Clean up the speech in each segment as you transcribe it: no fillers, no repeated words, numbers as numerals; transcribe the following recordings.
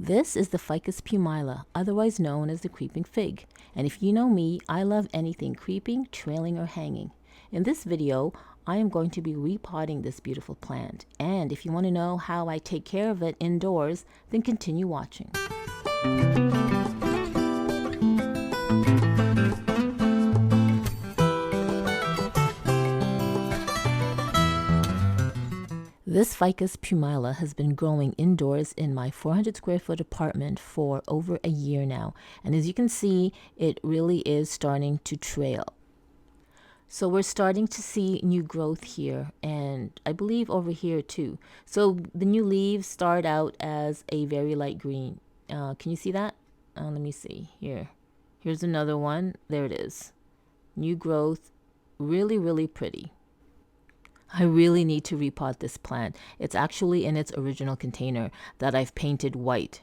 This is the Ficus Pumila, otherwise known as the creeping fig. And if you know me, I love anything creeping, trailing, or hanging. In this video, I am going to be repotting this beautiful plant. And if you want to know how I take care of it indoors, then continue watching. This Ficus Pumila has been growing indoors in my 400 square foot apartment for over a year now. And as you can see, it really is starting to trail. So we're starting to see new growth here, and I believe over here too. So the new leaves start out as a very light green. Can you see that? Let me see here. Here's another one. There it is. New growth. Really, really pretty. I really need to repot this plant. It's actually in its original container that I've painted white.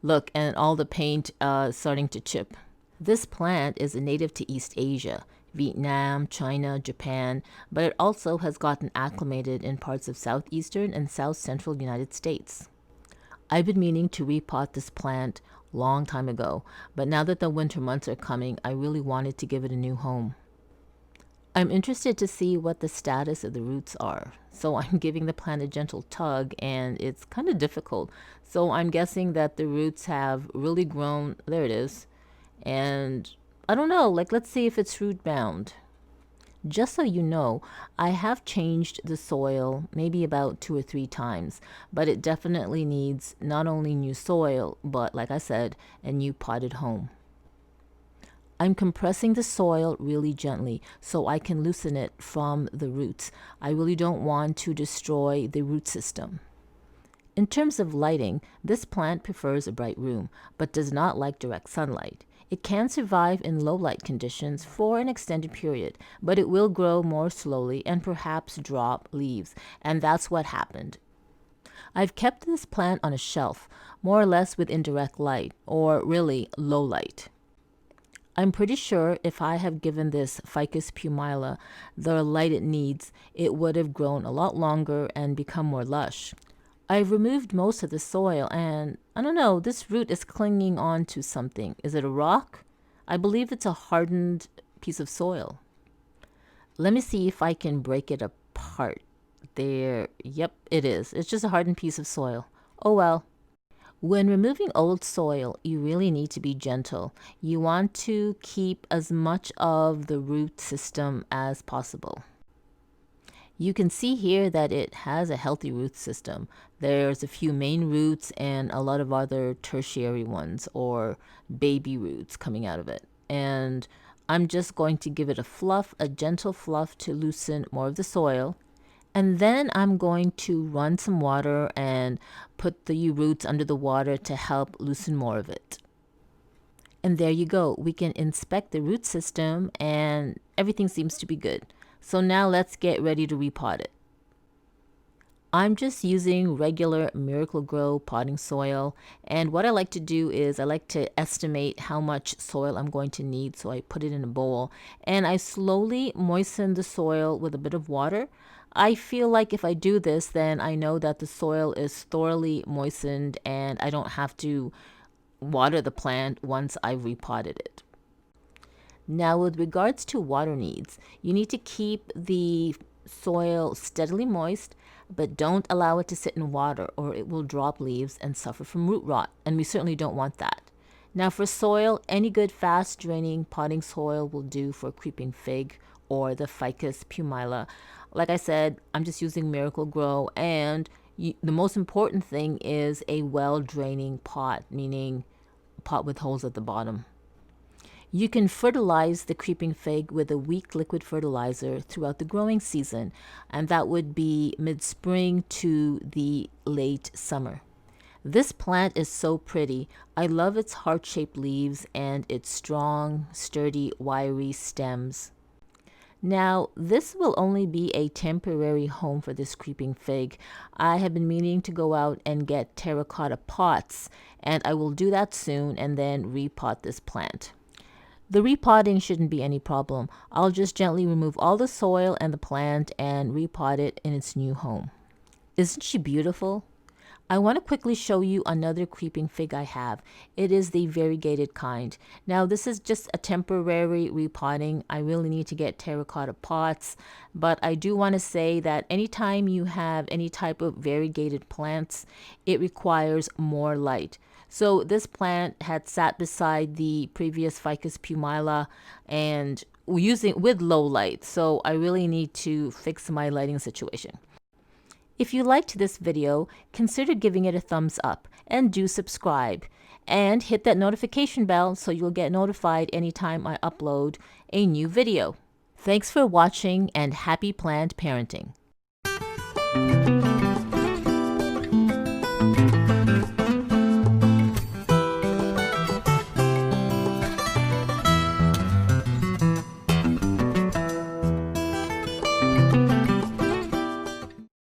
Look, and all the paint starting to chip. This plant is a native to East Asia, Vietnam, China, Japan, but it also has gotten acclimated in parts of southeastern and south central United States. I've been meaning to repot this plant long time ago, but now that the winter months are coming, I really wanted to give it a new home. I'm interested to see what the status of the roots are. So I'm giving the plant a gentle tug and it's kind of difficult. So I'm guessing that the roots have really grown. There it is. And I don't know, let's see if it's root bound. Just so you know, I have changed the soil maybe about 2 or 3 times, but it definitely needs not only new soil, but like I said, a new potted home. I'm compressing the soil really gently so I can loosen it from the roots. I really don't want to destroy the root system. In terms of lighting, this plant prefers a bright room, but does not like direct sunlight. It can survive in low light conditions for an extended period, but it will grow more slowly and perhaps drop leaves, and that's what happened. I've kept this plant on a shelf, more or less with indirect light, or really low light. I'm pretty sure if I have given this Ficus Pumila the light it needs, it would have grown a lot longer and become more lush. I've removed most of the soil and, I don't know, this root is clinging on to something. Is it a rock? I believe it's a hardened piece of soil. Let me see if I can break it apart. There, yep, it is. It's just a hardened piece of soil. Oh well. When removing old soil, you really need to be gentle. You want to keep as much of the root system as possible. You can see here that it has a healthy root system. There's a few main roots and a lot of other tertiary ones or baby roots coming out of it. And I'm just going to give it a gentle fluff to loosen more of the soil. And then I'm going to run some water and put the roots under the water to help loosen more of it. And there you go. We can inspect the root system and everything seems to be good. So now let's get ready to repot it. I'm just using regular MIRACLE-GRO potting soil. And what I like to do is I like to estimate how much soil I'm going to need. So I put it in a bowl and I slowly moisten the soil with a bit of water. I feel like if I do this, then I know that the soil is thoroughly moistened and I don't have to water the plant once I've repotted it. Now, with regards to water needs, you need to keep the soil steadily moist, but don't allow it to sit in water or it will drop leaves and suffer from root rot, and we certainly don't want that. Now for soil, any good fast draining potting soil will do for creeping fig or the Ficus Pumila. Like I said, I'm just using MIRACLE-GRO, and the most important thing is a well-draining pot, meaning a pot with holes at the bottom. You can fertilize the creeping fig with a weak liquid fertilizer throughout the growing season, and that would be mid-spring to the late summer. This plant is so pretty. I love its heart-shaped leaves and its strong, sturdy, wiry stems. Now, this will only be a temporary home for this creeping fig. I have been meaning to go out and get terracotta pots, and I will do that soon and then repot this plant. The repotting shouldn't be any problem. I'll just gently remove all the soil and the plant and repot it in its new home. Isn't she beautiful? I want to quickly show you another creeping fig I have. It is the variegated kind. Now this is just a temporary repotting. I really need to get terracotta pots, but I do want to say that anytime you have any type of variegated plants, it requires more light. So this plant had sat beside the previous Ficus Pumila and using with low light. So I really need to fix my lighting situation. If you liked this video, consider giving it a thumbs up and do subscribe. And hit that notification bell so you'll get notified anytime I upload a new video. Thanks for watching and happy plant parenting.